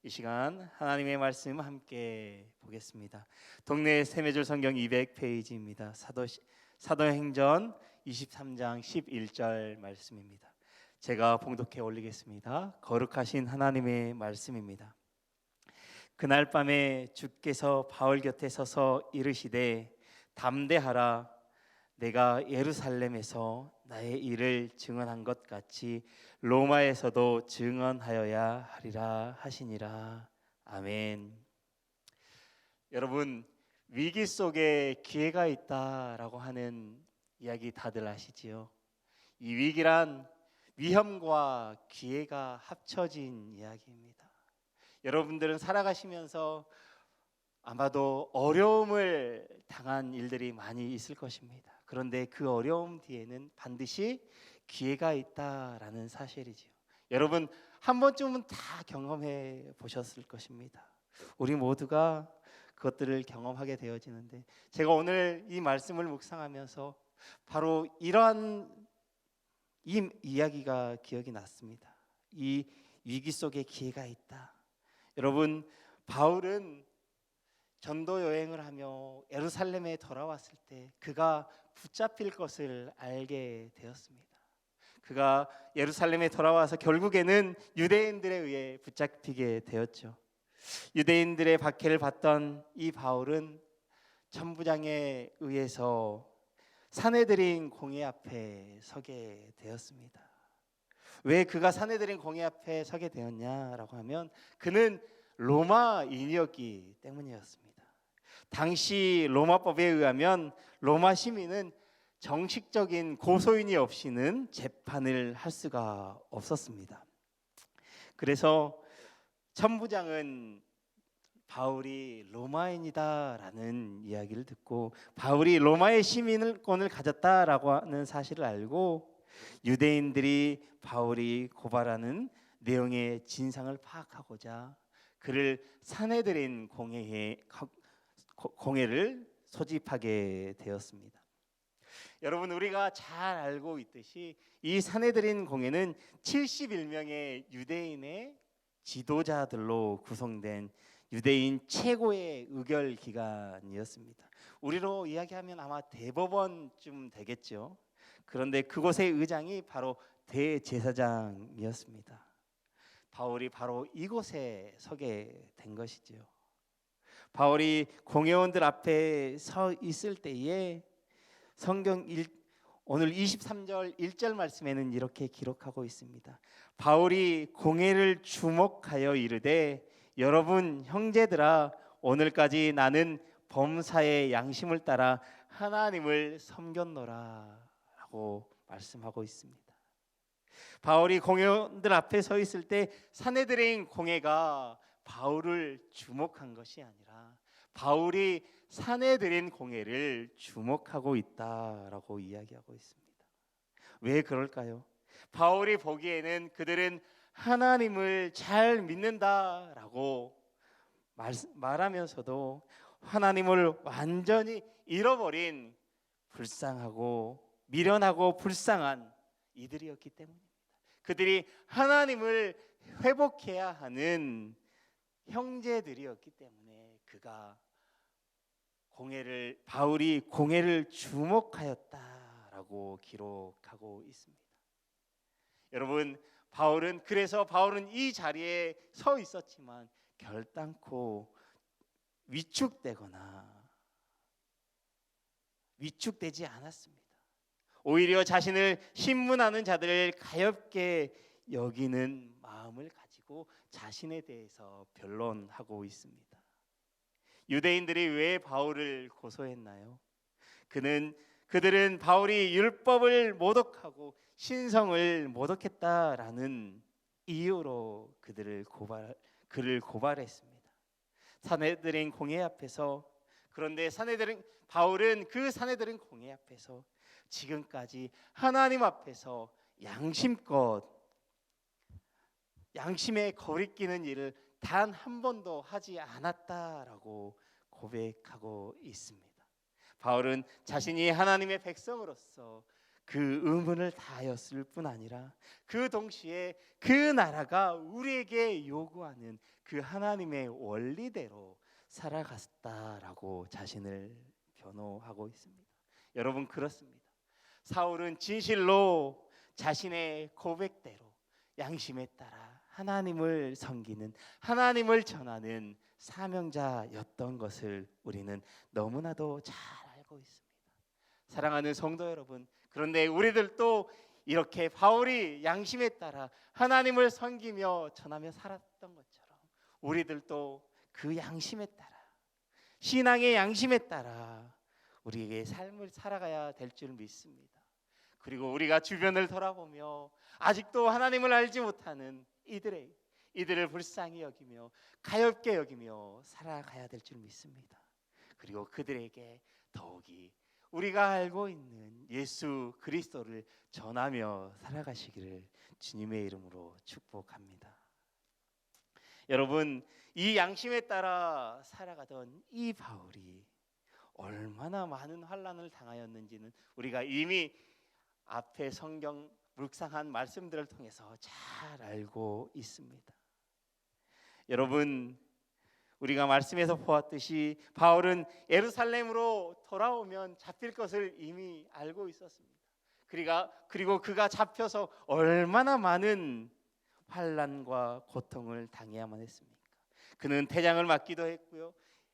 이 시간 하나님의 말씀 함께 보겠습니다. 동네 세매줄 성경 200페이지입니다. 사도행전 23장 11절 말씀입니다. 제가 봉독해 올리겠습니다. 거룩하신 하나님의 말씀입니다. 그날 밤에 주께서 바울 곁에 서서 이르시되 담대하라, 내가 예루살렘에서 나의 일을 증언한 것 같이 로마에서도 증언하여야 하리라 하시니라. 아멘. 여러분, 위기 속에 기회가 있다라고 하는 이야기 다들 아시지요? 이 위기란 위험과 기회가 합쳐진 이야기입니다. 여러분들은 살아가시면서 아마도 어려움을 당한 일들이 많이 있을 것입니다. 그런데 그 어려움 뒤에는 반드시 기회가 있다라는 사실이지요. 여러분 한 번쯤은 다 경험해 보셨을 것입니다. 우리 모두가 그것들을 경험하게 되어지는데, 제가 오늘 이 말씀을 묵상하면서 바로 이러한 이 이야기가 기억이 났습니다. 이 위기 속에 기회가 있다. 여러분, 바울은 전도 여행을 하며 예루살렘에 돌아왔을 때 그가 붙잡힐 것을 알게 되었습니다. 그가 예루살렘에 돌아와서 결국에는 유대인들에 의해 붙잡히게 되었죠. 유대인들의 박해를 받던 이 바울은 천부장에 의해서 산헤드린 공회 앞에 서게 되었습니다. 왜 그가 산헤드린 공회 앞에 서게 되었냐라고 하면 그는 로마인이었기 때문이었습니다. 당시 로마법에 의하면 로마 시민은 정식적인 고소인이 없이는 재판을 할 수가 없었습니다. 그래서 천부장은 바울이 로마인이다라는 이야기를 듣고 바울이 로마의 시민권을 가졌다라고 하는 사실을 알고 유대인들이 바울이 고발하는 내용의 진상을 파악하고자 그를 산헤드린 공회를 소집하게 되었습니다. 여러분, 우리가 잘 알고 있듯이 이 산헤드린 공회는 71명의 유대인의 지도자들로 구성된 유대인 최고의 의결 기관이었습니다. 우리로 이야기하면 아마 대법원쯤 되겠죠. 그런데 그곳의 의장이 바로 대제사장이었습니다. 바울이 바로 이곳에 서게 된 것이죠. 바울이 공회원들 앞에 서 있을 때에 오늘 23절 1절 말씀에는 이렇게 기록하고 있습니다. 바울이 공회를 주목하여 이르되 여러분 형제들아, 오늘까지 나는 범사의 양심을 따라 하나님을 섬겼노라 라고 말씀하고 있습니다. 바울이 공회원들 앞에 서 있을 때 산헤드린 공회가 바울을 주목한 것이 아니라 바울이 산헤드린 공회를 주목하고 있다라고 이야기하고 있습니다. 왜 그럴까요? 바울이 보기에는 그들은 하나님을 잘 믿는다라고 말하면서도 하나님을 완전히 잃어버린 불쌍하고 미련하고 불쌍한 이들이었기 때문입니다. 그들이 하나님을 회복해야 하는 형제들이었기 때문에 바울이 공회를 주목하였다라고 기록하고 있습니다. 여러분, 바울은 이 자리에 서 있었지만 결단코 위축되지 않았습니다. 오히려 자신을 신문하는 자들을 가엾게 여기는 마음을 가지고 자신에 대해서 변론하고 있습니다. 유대인들이 왜 바울을 고소했나요? 그들은 바울이 율법을 모독하고 신성을 모독했다라는 이유로 그를 고발했습니다. 산헤드린 공회 앞에서. 그런데 바울은 그 산헤드린 공회 앞에서 지금까지 하나님 앞에서 양심에 거리끼는 일을 단 한 번도 하지 않았다라고 고백하고 있습니다. 바울은 자신이 하나님의 백성으로서 그 의문을 다하였을 뿐 아니라 그 동시에 그 나라가 우리에게 요구하는 그 하나님의 원리대로 살아갔다라고 자신을 변호하고 있습니다. 여러분, 그렇습니다. 사울은 진실로 자신의 고백대로 양심에 따라 하나님을 섬기는, 하나님을 전하는 사명자였던 것을 우리는 너무나도 잘 알고 있습니다. 사랑하는 성도 여러분, 그런데 우리들도 이렇게 바울이 양심에 따라 하나님을 섬기며 전하며 살았던 것처럼 우리들도 그 양심에 따라, 신앙의 양심에 따라 우리에게 삶을 살아가야 될 줄 믿습니다. 그리고 우리가 주변을 돌아보며 아직도 하나님을 알지 못하는 이들을 불쌍히 여기며 가엾게 여기며 살아가야 될 줄 믿습니다. 그리고 그들에게 더욱이 우리가 알고 있는 예수 그리스도를 전하며 살아가시기를 주님의 이름으로 축복합니다. 여러분, 이 양심에 따라 살아가던 이 바울이 얼마나 많은 환난을 당하였는지는 우리가 이미 앞에 성경 묵상한 말씀들을 통해서 잘 알고 있습니다. 여러분, 우리가 말씀에서 보았듯이 바울은 예루살렘으로 돌아오면 잡힐 것을 이미 알고 있었습니다. 그리고 그가 잡혀서 얼마나 많은 환난과 고통을 당해야만 했습니까? 그는 대장을 맞기도 했고요,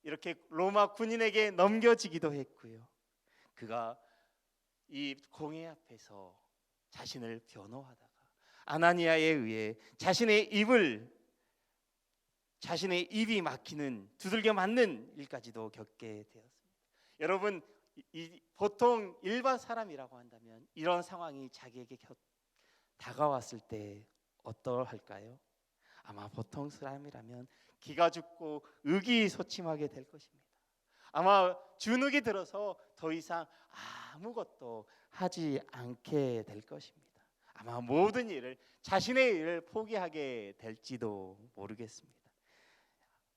이렇게 로마 군인에게 넘겨지기도 했고요, 그가 이 공회 앞에서 자신을 변호하다가 아나니아에 의해 자신의 입이 막히는, 두들겨 맞는 일까지도 겪게 되었습니다. 여러분, 보통 일반 사람이라고 한다면 이런 상황이 자기에게 다가왔을 때 어떠할까요? 아마 보통 사람이라면 기가 죽고 의기소침하게 될 것입니다. 아마 주눅이 들어서 더 이상 아무것도 하지 않게 될 것입니다. 아마 모든 일을, 자신의 일을 포기하게 될지도 모르겠습니다.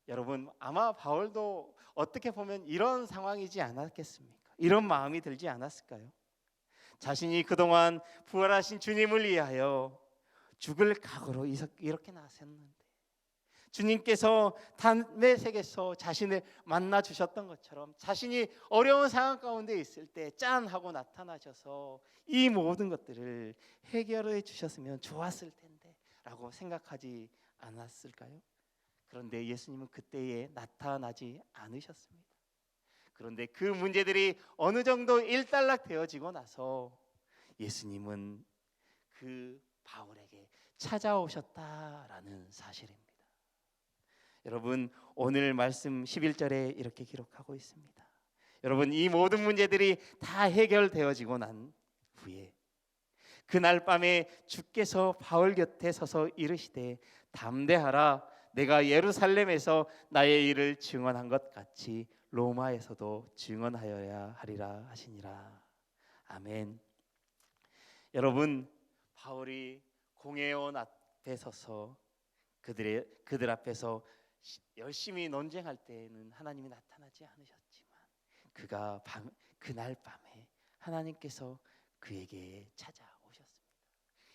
여러분, 아마 바울도 어떻게 보면 이런 상황이지 않았겠습니까? 이런 마음이 들지 않았을까요? 자신이 그동안 부활하신 주님을 위하여 죽을 각오로 이렇게 나섰는데 주님께서 담메색에서 자신을 만나 주셨던 것처럼 자신이 어려운 상황 가운데 있을 때 짠 하고 나타나셔서 이 모든 것들을 해결해 주셨으면 좋았을 텐데 라고 생각하지 않았을까요? 그런데 예수님은 그때에 나타나지 않으셨습니다. 그런데 그 문제들이 어느 정도 일단락 되어지고 나서 예수님은 그 바울에게 찾아오셨다라는 사실입니다. 여러분, 오늘 말씀 11절에 이렇게 기록하고 있습니다. 여러분, 이 모든 문제들이 다 해결되어지고 난 후에 그날 밤에 주께서 바울 곁에 서서 이르시되 담대하라, 내가 예루살렘에서 나의 일을 증언한 것 같이 로마에서도 증언하여야 하리라 하시니라. 아멘. 여러분, 바울이 공회원 앞에 서서 그들 앞에서 열심히 논쟁할 때에는 하나님이 나타나지 않으셨지만 그날 밤에 하나님께서 그에게 찾아오셨습니다.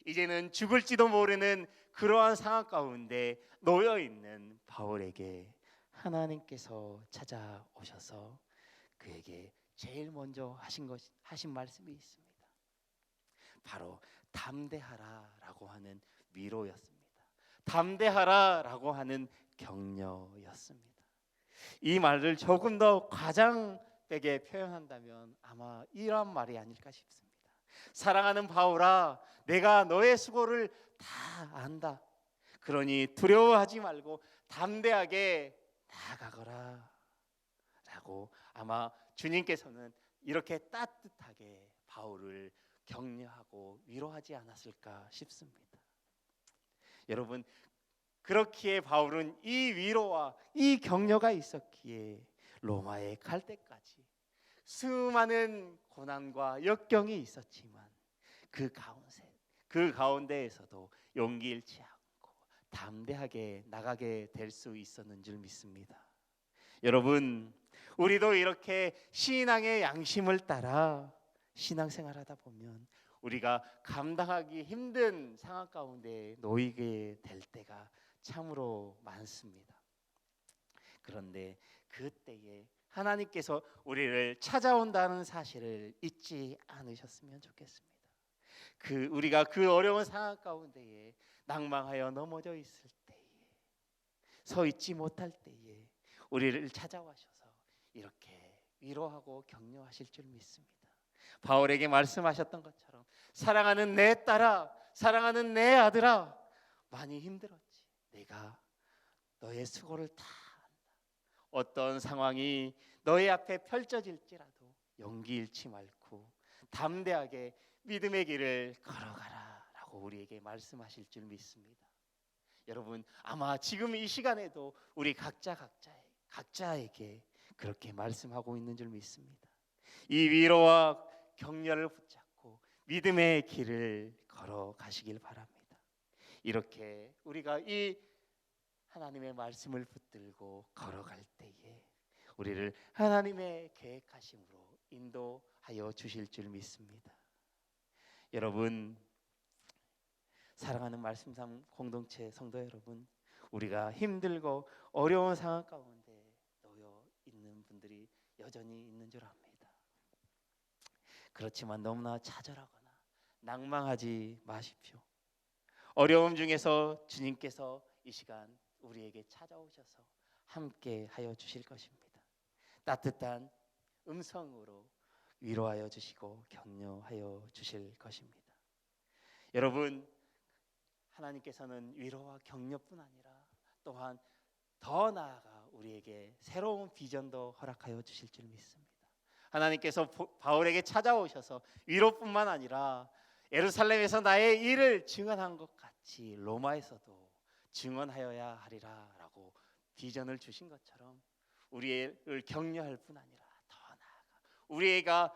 이제는 죽을지도 모르는 그러한 상황 가운데 놓여 있는 바울에게 하나님께서 찾아오셔서 그에게 제일 먼저 하신 말씀이 있습니다. 바로 담대하라라고 하는 위로였습니다. 담대하라라고 하는 격려였습니다. 이 말을 조금 더 과장되게 표현한다면 아마 이런 말이 아닐까 싶습니다. 사랑하는 바울아, 내가 너의 수고를 다 안다. 그러니 두려워하지 말고 담대하게 나아가거라 라고 아마 주님께서는 이렇게 따뜻하게 바울을 격려하고 위로하지 않았을까 싶습니다. 여러분, 그렇기에 바울은 이 위로와 이 격려가 있었기에 로마에 갈 때까지 수많은 고난과 역경이 있었지만 그 가운데에서도 용기 잃지 않고 담대하게 나가게 될 수 있었는 줄 믿습니다. 여러분, 우리도 이렇게 신앙의 양심을 따라 신앙생활하다 보면 우리가 감당하기 힘든 상황 가운데 놓이게 될 때가 참으로 많습니다. 그런데 그때에 하나님께서 우리를 찾아온다는 사실을 잊지 않으셨으면 좋겠습니다. 우리가 그 어려운 상황 가운데에 낭망하여 넘어져 있을 때에, 서 있지 못할 때에 우리를 찾아와셔서 이렇게 위로하고 격려하실 줄 믿습니다. 바울에게 말씀하셨던 것처럼 사랑하는 내 딸아, 사랑하는 내 아들아, 많이 힘들었지. 내가 너의 수고를 다 안다. 어떤 상황이 너의 앞에 펼쳐질지라도 용기 잃지 말고 담대하게 믿음의 길을 걸어가라 라고 우리에게 말씀하실 줄 믿습니다. 여러분, 아마 지금 이 시간에도 우리 각자에게 그렇게 말씀하고 있는 줄 믿습니다. 이 위로와 격려를 붙잡고 믿음의 길을 걸어가시길 바랍니다. 이렇게 우리가 이 하나님의 말씀을 붙들고 걸어갈 때에 우리를 하나님의 계획하심으로 인도하여 주실 줄 믿습니다. 여러분, 사랑하는 말씀상 공동체 성도 여러분, 우리가 힘들고 어려운 상황 가운데 놓여 있는 분들이 여전히 있는 줄 압니다. 그렇지만 너무나 좌절하거나 낭망하지 마십시오. 어려움 중에서 주님께서 이 시간 우리에게 찾아오셔서 함께 하여 주실 것입니다. 따뜻한 음성으로 위로하여 주시고 격려하여 주실 것입니다. 여러분, 하나님께서는 위로와 격려뿐 아니라 또한 더 나아가 우리에게 새로운 비전도 허락하여 주실 줄 믿습니다. 하나님께서 바울에게 찾아오셔서 위로뿐만 아니라 예루살렘에서 나의 일을 증언한 것 같이 로마에서도 증언하여야 하리라 라고 비전을 주신 것처럼 우리를 격려할 뿐 아니라 더 나아가 우리가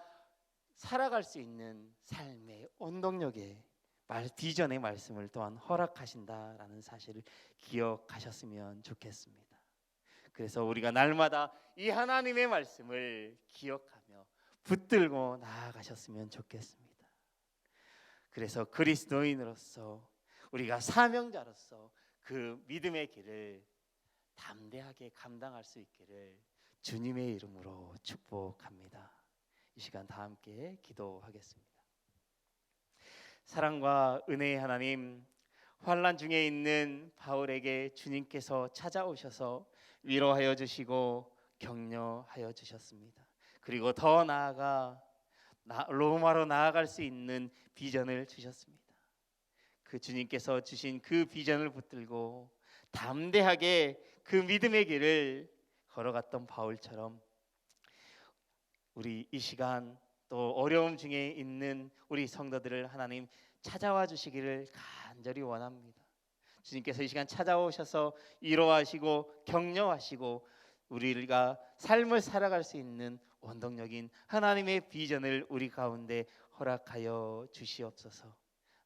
살아갈 수 있는 삶의 원동력에 비전의 말씀을 또한 허락하신다라는 사실을 기억하셨으면 좋겠습니다. 그래서 우리가 날마다 이 하나님의 말씀을 기억하며 붙들고 나아가셨으면 좋겠습니다. 그래서 그리스도인으로서 우리가 사명자로서 그 믿음의 길을 담대하게 감당할 수 있기를 주님의 이름으로 축복합니다. 이 시간 다 함께 기도하겠습니다. 사랑과 은혜의 하나님, 환난 중에 있는 바울에게 주님께서 찾아오셔서 위로하여 주시고 격려하여 주셨습니다. 그리고 더 나아가 로마로 나아갈 수 있는 비전을 주셨습니다. 그 주님께서 주신 그 비전을 붙들고 담대하게 그 믿음의 길을 걸어갔던 바울처럼 우리 이 시간 또 어려움 중에 있는 우리 성도들을 하나님 찾아와 주시기를 간절히 원합니다. 주님께서 이 시간 찾아오셔서 위로하시고 격려하시고 우리가 삶을 살아갈 수 있는 원동력인 하나님의 비전을 우리 가운데 허락하여 주시옵소서.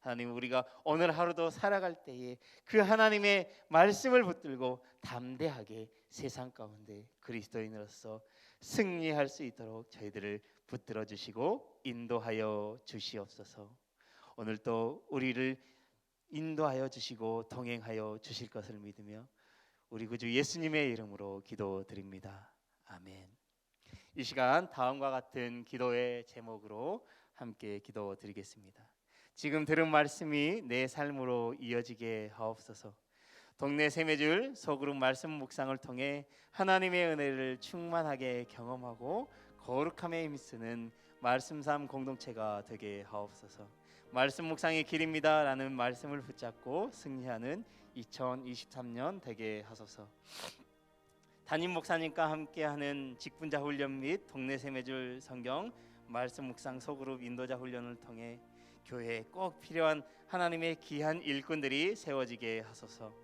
하나님, 우리가 오늘 하루도 살아갈 때에 그 하나님의 말씀을 붙들고 담대하게 세상 가운데 그리스도인으로서 승리할 수 있도록 저희들을 붙들어 주시고 인도하여 주시옵소서. 오늘도 우리를 인도하여 주시고 동행하여 주실 것을 믿으며 우리 구주 예수님의 이름으로 기도드립니다. 아멘. 이 시간 다음과 같은 기도의 제목으로 함께 기도드리겠습니다. 지금 들은 말씀이 내 삶으로 이어지게 하옵소서. 동네 세매줄 소그룹 말씀 묵상을 통해 하나님의 은혜를 충만하게 경험하고 거룩함에 힘쓰는 말씀삼 공동체가 되게 하옵소서. 말씀 묵상의 길입니다 라는 말씀을 붙잡고 승리하는 2023년 되게 하소서. 담임 목사님과 함께하는 직분자 훈련 및 동네 세매줄 성경 말씀 묵상 소그룹 인도자 훈련을 통해 교회에 꼭 필요한 하나님의 귀한 일꾼들이 세워지게 하소서.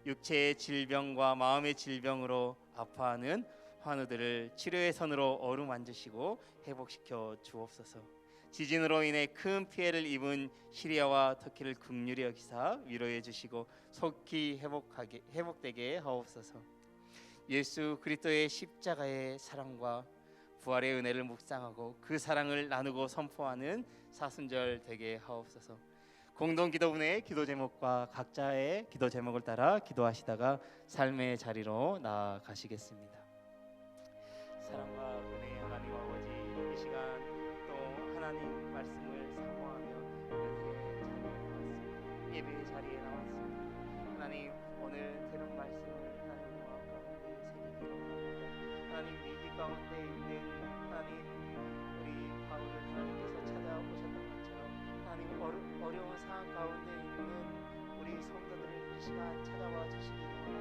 육체의 질병과 마음의 질병으로 아파하는 환우들을 치료의 손으로 어루만지시고 회복시켜 주옵소서. 지진으로 인해 큰 피해를 입은 시리아와 터키를 긍휼히 여기사 위로해 주시고 속히 회복되게 하옵소서. 예수 그리스도의 십자가의 사랑과 부활의 은혜를 묵상하고 그 사랑을 나누고 선포하는 사순절 되게 하옵소서. 공동기도분의 기도 제목과 각자의 기도 제목을 따라 기도하시다가 삶의 자리로 나아가시겠습니다. 사랑과 은혜의 하나님 아버지, 이 시간 또 하나님 말씀을 사모하며 예배의 자리에 나왔습니다. 하나님, 오늘 들은 말씀을 하나님 마음 가운데 새기기로 합니다. 하나님, 위기 가운데 있는 하나님 우리 바울을 하나님께서 찾아오셨던 것처럼 하나님 어려운 상황 가운데 있는 우리 성도들을 이 시간 찾아와 주시기